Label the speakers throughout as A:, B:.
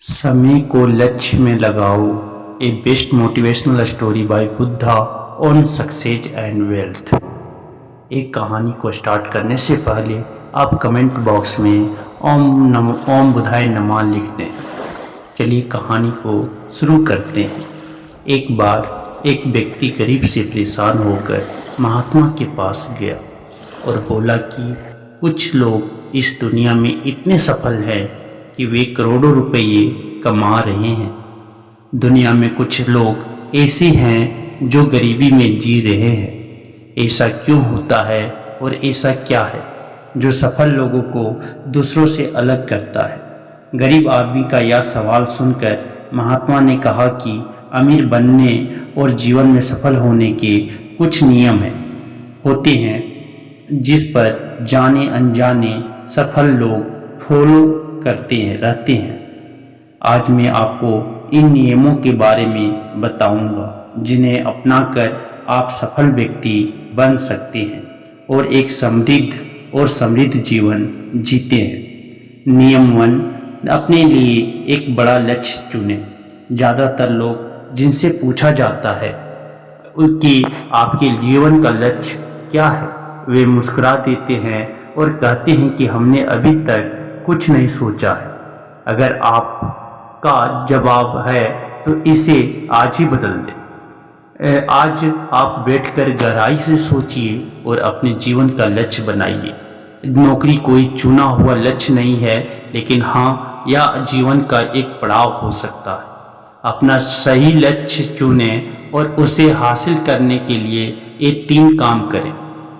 A: समय को लक्ष्य में लगाओ। ए best motivational story by Buddha on success and wealth. एक कहानी को स्टार्ट करने से पहले आप कमेंट बॉक्स में ओम बुद्धाय नमः लिख दें। चलिए कहानी को शुरू करते हैं। एक बार एक व्यक्ति गरीब से परेशान होकर महात्मा के पास गया और बोला कि कुछ लोग इस दुनिया में इतने सफल हैं कि वे करोड़ों रुपये कमा रहे हैं। दुनिया में कुछ लोग ऐसे हैं जो गरीबी में जी रहे हैं। ऐसा क्यों होता है और ऐसा क्या है जो सफल लोगों को दूसरों से अलग करता है? गरीब आदमी का यह सवाल सुनकर महात्मा ने कहा कि अमीर बनने और जीवन में सफल होने के कुछ नियम होते हैं जिस पर जाने अनजाने सफल लोग फॉलो रहते हैं। आज मैं आपको इन नियमों के बारे में बताऊंगा जिन्हें अपनाकर आप सफल व्यक्ति बन सकते हैं और एक समृद्ध जीवन जीते हैं। नियम 1, अपने लिए एक बड़ा लक्ष्य चुनें। ज़्यादातर लोग जिनसे पूछा जाता है कि आपके जीवन का लक्ष्य क्या है, वे मुस्कुरा देते हैं और कहते हैं कि हमने अभी तक कुछ नहीं सोचा है। अगर आपका जवाब है तो इसे आज ही बदल दें। आज आप बैठकर गहराई से सोचिए और अपने जीवन का लक्ष्य बनाइए। नौकरी कोई चुना हुआ लक्ष्य नहीं है, लेकिन हाँ, यह जीवन का एक पड़ाव हो सकता है। अपना सही लक्ष्य चुनें और उसे हासिल करने के लिए ये 3 काम करें।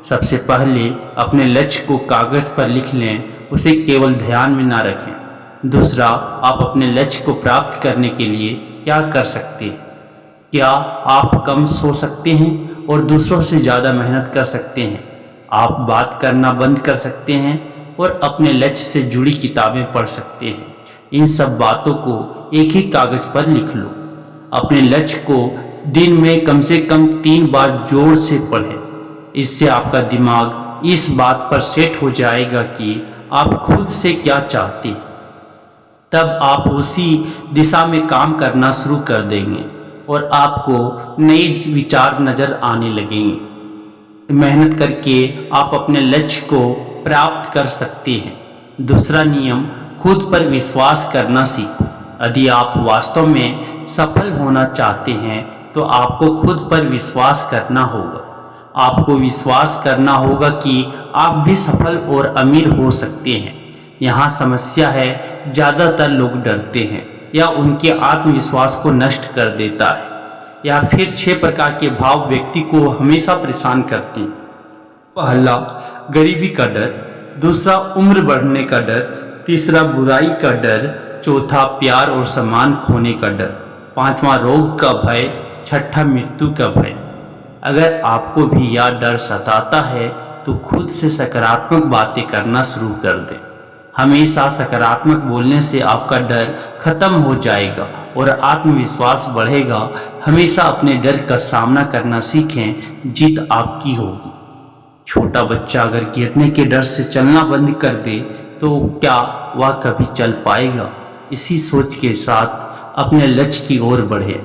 A: सबसे पहले अपने लक्ष्य को कागज़ पर लिख लें, उसे केवल ध्यान में ना रखें। दूसरा, आप अपने लक्ष्य को प्राप्त करने के लिए क्या कर सकते हैं? क्या आप कम सो सकते हैं और दूसरों से ज़्यादा मेहनत कर सकते हैं? आप बात करना बंद कर सकते हैं और अपने लक्ष्य से जुड़ी किताबें पढ़ सकते हैं। इन सब बातों को एक ही कागज़ पर लिख लो। अपने लक्ष्य को दिन में कम से कम 3 बार जोर से पढ़ें। इससे आपका दिमाग इस बात पर सेट हो जाएगा कि आप खुद से क्या चाहते हैं। तब आप उसी दिशा में काम करना शुरू कर देंगे और आपको नए विचार नज़र आने लगेंगे। मेहनत करके आप अपने लक्ष्य को प्राप्त कर सकते हैं। दूसरा नियम, खुद पर विश्वास करना सीखो। यदि आप वास्तव में सफल होना चाहते हैं तो आपको खुद पर विश्वास करना होगा। आपको विश्वास करना होगा कि आप भी सफल और अमीर हो सकते हैं। यहाँ समस्या है, ज़्यादातर लोग डरते हैं या उनके आत्मविश्वास को नष्ट कर देता है। या फिर 6 प्रकार के भाव व्यक्ति को हमेशा परेशान करते हैं। पहला, गरीबी का डर। दूसरा, उम्र बढ़ने का डर। तीसरा, बुराई का डर। चौथा, प्यार और सम्मान खोने का डर। 5वां, रोग का भय। 6ठा, मृत्यु का भय। अगर आपको भी यह डर सताता है तो खुद से सकारात्मक बातें करना शुरू कर दें। हमेशा सकारात्मक बोलने से आपका डर खत्म हो जाएगा और आत्मविश्वास बढ़ेगा। हमेशा अपने डर का सामना करना सीखें, जीत आपकी होगी। छोटा बच्चा अगर गिरने के डर से चलना बंद कर दे तो क्या वह कभी चल पाएगा? इसी सोच के साथ अपने लक्ष्य की ओर बढ़े।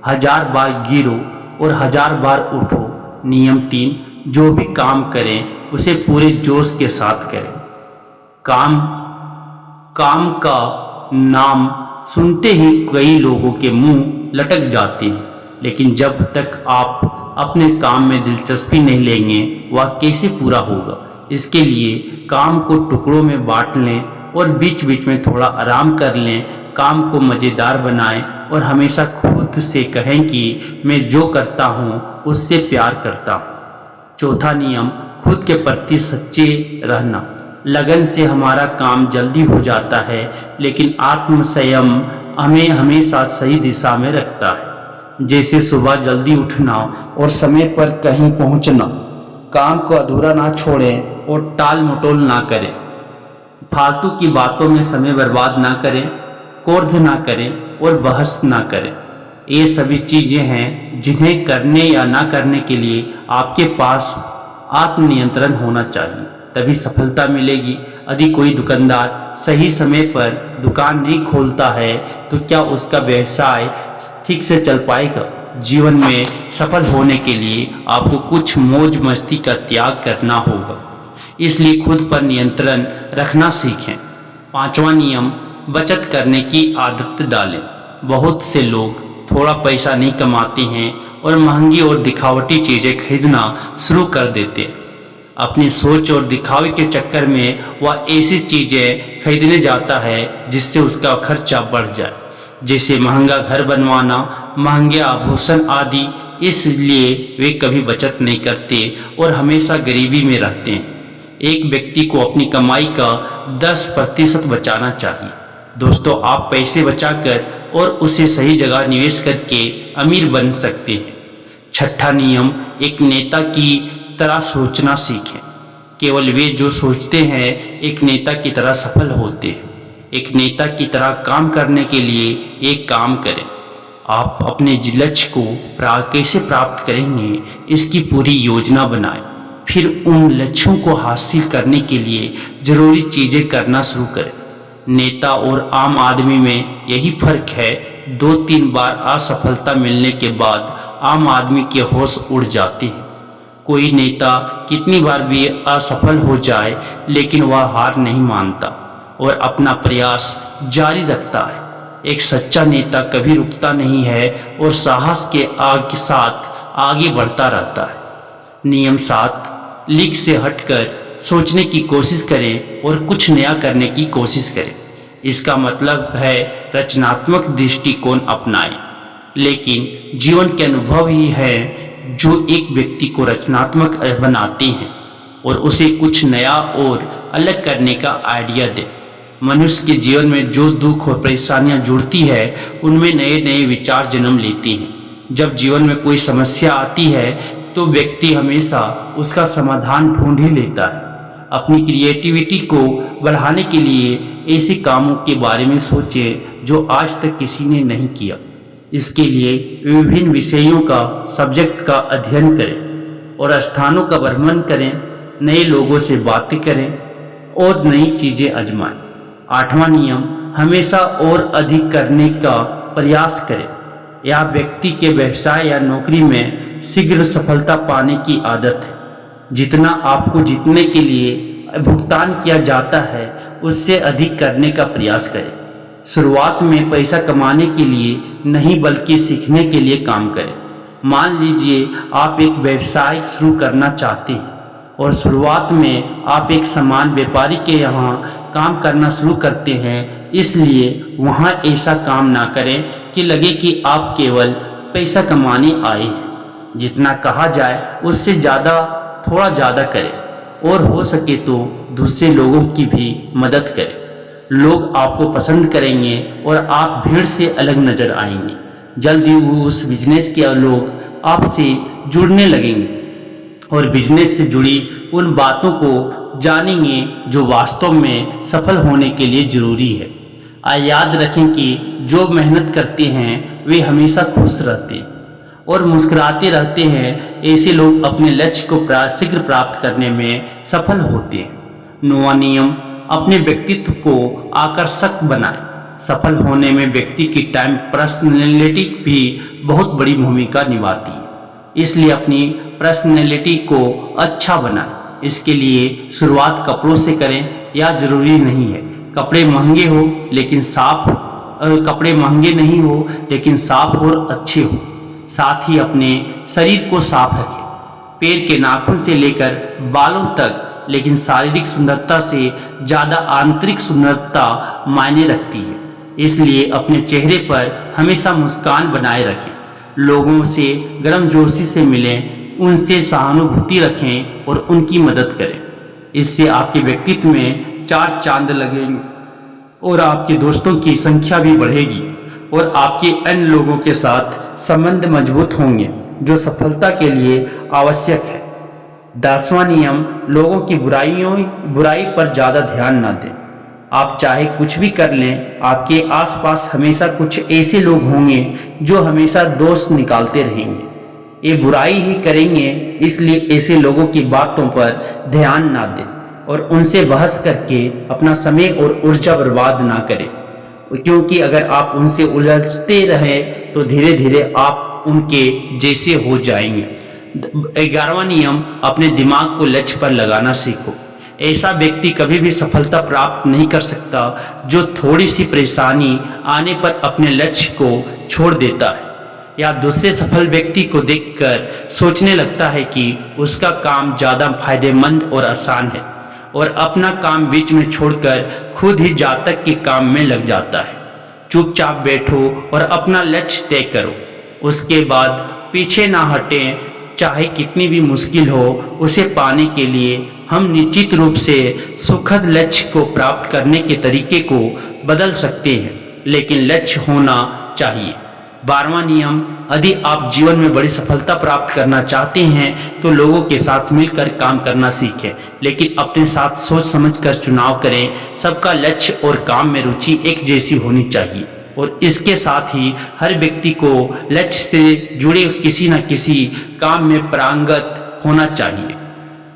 A: 1000 बार गिरो और 1000 बार उठो। नियम 3, जो भी काम करें उसे पूरे जोश के साथ करें। काम का नाम सुनते ही कई लोगों के मुंह लटक जाते हैं, लेकिन जब तक आप अपने काम में दिलचस्पी नहीं लेंगे वह कैसे पूरा होगा? इसके लिए काम को टुकड़ों में बांट लें और बीच बीच में थोड़ा आराम कर लें। काम को मज़ेदार बनाएं और हमेशा खुद से कहें कि मैं जो करता हूँ उससे प्यार करता हूँ। चौथा नियम, खुद के प्रति सच्चे रहना। लगन से हमारा काम जल्दी हो जाता है, लेकिन आत्मसंयम हमें हमेशा सही दिशा में रखता है। जैसे सुबह जल्दी उठना और समय पर कहीं पहुँचना। काम को अधूरा ना छोड़ें और टाल मटोल ना करें। फालतू की बातों में समय बर्बाद ना करें, क्रोध ना करें और बहस ना करें। ये सभी चीज़ें हैं जिन्हें करने या ना करने के लिए आपके पास आत्मनियंत्रण होना चाहिए। तभी सफलता मिलेगी। यदि कोई दुकानदार सही समय पर दुकान नहीं खोलता है तो क्या उसका व्यवसाय ठीक से चल पाएगा? जीवन में सफल होने के लिए आपको कुछ मौज मस्ती का त्याग करना होगा, इसलिए खुद पर नियंत्रण रखना सीखें। पांचवा नियम, बचत करने की आदत डालें। बहुत से लोग थोड़ा पैसा नहीं कमाते हैं और महंगी और दिखावटी चीज़ें खरीदना शुरू कर देते हैं। अपनी सोच और दिखावे के चक्कर में वह ऐसी चीज़ें खरीदने जाता है जिससे उसका खर्चा बढ़ जाए, जैसे महंगा घर बनवाना, महंगे आभूषण आदि। इसलिए वे कभी बचत नहीं करते और हमेशा गरीबी में रहते हैं। एक व्यक्ति को अपनी कमाई का 10% बचाना चाहिए। दोस्तों, आप पैसे बचाकर और उसे सही जगह निवेश करके अमीर बन सकते हैं। छठा नियम, एक नेता की तरह सोचना सीखें। केवल वे जो सोचते हैं एक नेता की तरह सफल होते हैं। एक नेता की तरह काम करने के लिए एक काम करें। आप अपने लक्ष्य को कैसे प्राप्त करेंगे इसकी पूरी योजना बनाएं। फिर उन लक्ष्यों को हासिल करने के लिए जरूरी चीज़ें करना शुरू करें। नेता और आम आदमी में यही फर्क है। 2-3 बार असफलता मिलने के बाद आम आदमी के होश उड़ जाते हैं। कोई नेता कितनी बार भी असफल हो जाए लेकिन वह हार नहीं मानता और अपना प्रयास जारी रखता है। एक सच्चा नेता कभी रुकता नहीं है और साहस के साथ आगे बढ़ता रहता है। नियम 7, लीक से हटकर सोचने की कोशिश करें और कुछ नया करने की कोशिश करें। इसका मतलब है रचनात्मक दृष्टिकोण अपनाएं। लेकिन जीवन के अनुभव ही है जो एक व्यक्ति को रचनात्मक बनाते हैं और उसे कुछ नया और अलग करने का आइडिया दे। मनुष्य के जीवन में जो दुख और परेशानियां जुड़ती है उनमें नए नए विचार जन्म लेती हैं। जब जीवन में कोई समस्या आती है तो व्यक्ति हमेशा उसका समाधान ढूंढ ही लेता है। अपनी क्रिएटिविटी को बढ़ाने के लिए ऐसे कामों के बारे में सोचें जो आज तक किसी ने नहीं किया। इसके लिए विभिन्न विषयों का सब्जेक्ट का अध्ययन करें और स्थानों का भ्रमण करें, नए लोगों से बातें करें और नई चीज़ें आजमाएं। 8वां नियम, हमेशा और अधिक करने का प्रयास करें। यह व्यक्ति के व्यवसाय या नौकरी में शीघ्र सफलता पाने की आदत है। जितना आपको जीतने के लिए भुगतान किया जाता है उससे अधिक करने का प्रयास करें। शुरुआत में पैसा कमाने के लिए नहीं बल्कि सीखने के लिए काम करें। मान लीजिए आप एक व्यवसाय शुरू करना चाहते हैं और शुरुआत में आप एक सामान व्यापारी के यहाँ काम करना शुरू करते हैं, इसलिए वहाँ ऐसा काम ना करें कि लगे कि आप केवल पैसा कमाने आए हैं। जितना कहा जाए उससे थोड़ा ज़्यादा करें और हो सके तो दूसरे लोगों की भी मदद करें। लोग आपको पसंद करेंगे और आप भीड़ से अलग नज़र आएंगे। जल्दी उस बिजनेस के लोग आपसे जुड़ने लगेंगे और बिजनेस से जुड़ी उन बातों को जानेंगे जो वास्तव में सफल होने के लिए ज़रूरी है। याद रखें कि जो मेहनत करते हैं वे हमेशा खुश रहते हैं और मुस्कुराते रहते हैं। ऐसे लोग अपने लक्ष्य को शीघ्र प्राप्त करने में सफल होते हैं। 9वां नियम, अपने व्यक्तित्व को आकर्षक बनाएं। सफल होने में व्यक्ति की पर्सनैलिटी भी बहुत बड़ी भूमिका निभाती है, इसलिए अपनी पर्सनैलिटी को अच्छा बनाएं। इसके लिए शुरुआत कपड़ों से करें। यह जरूरी नहीं है कपड़े महंगे नहीं हो लेकिन साफ और अच्छे हो। साथ ही अपने शरीर को साफ रखें, पैर के नाखून से लेकर बालों तक। लेकिन शारीरिक सुंदरता से ज़्यादा आंतरिक सुंदरता मायने रखती है, इसलिए अपने चेहरे पर हमेशा मुस्कान बनाए रखें। लोगों से गर्मजोशी से मिलें, उनसे सहानुभूति रखें और उनकी मदद करें। इससे आपके व्यक्तित्व में 4 चांद लगेंगे और आपके दोस्तों की संख्या भी बढ़ेगी और आपके अन्य लोगों के साथ संबंध मजबूत होंगे जो सफलता के लिए आवश्यक है। 10वां नियम, लोगों की बुराई पर ज़्यादा ध्यान न दें। आप चाहे कुछ भी कर लें, आपके आसपास हमेशा कुछ ऐसे लोग होंगे जो हमेशा दोष निकालते रहेंगे। ये बुराई ही करेंगे, इसलिए ऐसे लोगों की बातों पर ध्यान ना दें। और उनसे बहस करके अपना समय और ऊर्जा बर्बाद ना करें, क्योंकि अगर आप उनसे उलझते रहें तो धीरे धीरे आप उनके जैसे हो जाएंगे। 11वां नियम, अपने दिमाग को लक्ष्य पर लगाना सीखो। ऐसा व्यक्ति कभी भी सफलता प्राप्त नहीं कर सकता जो थोड़ी सी परेशानी आने पर अपने लक्ष्य को छोड़ देता है या दूसरे सफल व्यक्ति को देखकर सोचने लगता है कि उसका काम ज़्यादा फायदेमंद और आसान है और अपना काम बीच में छोड़कर खुद ही जातक के काम में लग जाता है। चुपचाप बैठो और अपना लक्ष्य तय करो, उसके बाद पीछे ना हटें। चाहे कितनी भी मुश्किल हो, उसे पाने के लिए हम निश्चित रूप से सुखद लक्ष्य को प्राप्त करने के तरीके को बदल सकते हैं, लेकिन लक्ष्य होना चाहिए। 12वां नियम, यदि आप जीवन में बड़ी सफलता प्राप्त करना चाहते हैं तो लोगों के साथ मिलकर काम करना सीखें, लेकिन अपने साथ सोच समझकर चुनाव करें। सबका लक्ष्य और काम में रुचि एक जैसी होनी चाहिए और इसके साथ ही हर व्यक्ति को लक्ष्य से जुड़े किसी न किसी काम में पारंगत होना चाहिए।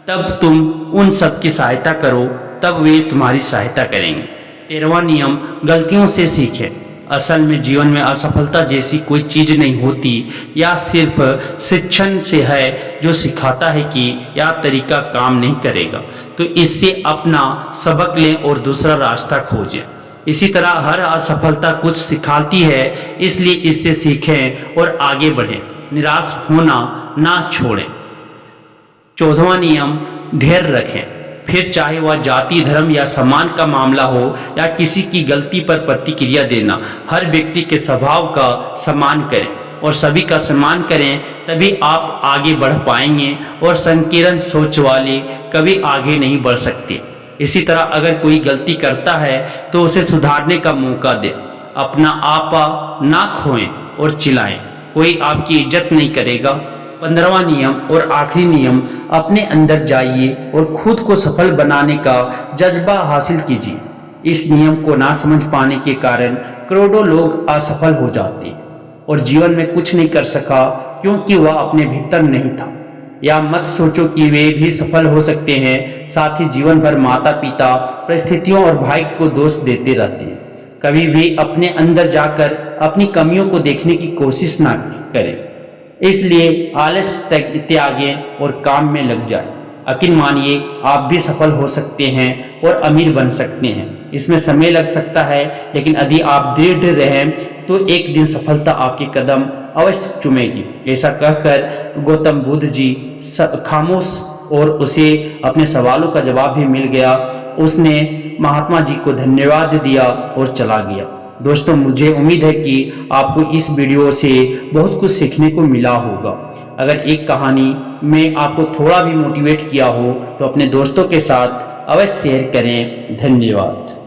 A: तब तुम उन सब की सहायता करो, तब वे तुम्हारी सहायता करेंगे। 13वां नियम, गलतियों से सीखें। असल में जीवन में असफलता जैसी कोई चीज़ नहीं होती, या सिर्फ शिक्षण से है जो सिखाता है कि यह तरीका काम नहीं करेगा, तो इससे अपना सबक लें और दूसरा रास्ता खोजें। इसी तरह हर असफलता कुछ सिखाती है, इसलिए इससे सीखें और आगे बढ़ें, निराश होना ना छोड़ें। 14वां नियम, धैर्य रखें। फिर चाहे वह जाति, धर्म या सम्मान का मामला हो या किसी की गलती पर प्रतिक्रिया देना, हर व्यक्ति के स्वभाव का सम्मान करें और सभी का सम्मान करें, तभी आप आगे बढ़ पाएंगे और संकीर्ण सोच वाले कभी आगे नहीं बढ़ सकते। इसी तरह अगर कोई गलती करता है तो उसे सुधारने का मौका दें, अपना आपा ना खोएं और चिल्लाएं, कोई आपकी इज्जत नहीं करेगा। 15वां नियम और आखिरी नियम, अपने अंदर जाइए और खुद को सफल बनाने का जज्बा हासिल कीजिए। इस नियम को ना समझ पाने के कारण करोड़ों लोग असफल हो जाते हैं और जीवन में कुछ नहीं कर सका क्योंकि वह अपने भीतर नहीं था। या मत सोचो कि वे भी सफल हो सकते हैं। साथ ही जीवन भर माता पिता, परिस्थितियों और भाग्य को दोष देते रहते हैं। कभी भी अपने अंदर जाकर अपनी कमियों को देखने की कोशिश ना करें, इसलिए आलस्य त्यागें और काम में लग जाएं। यकीन मानिए, आप भी सफल हो सकते हैं और अमीर बन सकते हैं। इसमें समय लग सकता है, लेकिन यदि आप दृढ़ रहें तो एक दिन सफलता आपके कदम अवश्य चूमेगी। ऐसा कहकर गौतम बुद्ध जी खामोश और उसे अपने सवालों का जवाब भी मिल गया। उसने महात्मा जी को धन्यवाद दिया और चला गया। दोस्तों, मुझे उम्मीद है कि आपको इस वीडियो से बहुत कुछ सीखने को मिला होगा। अगर एक कहानी में आपको थोड़ा भी मोटिवेट किया हो तो अपने दोस्तों के साथ अवश्य शेयर करें। धन्यवाद।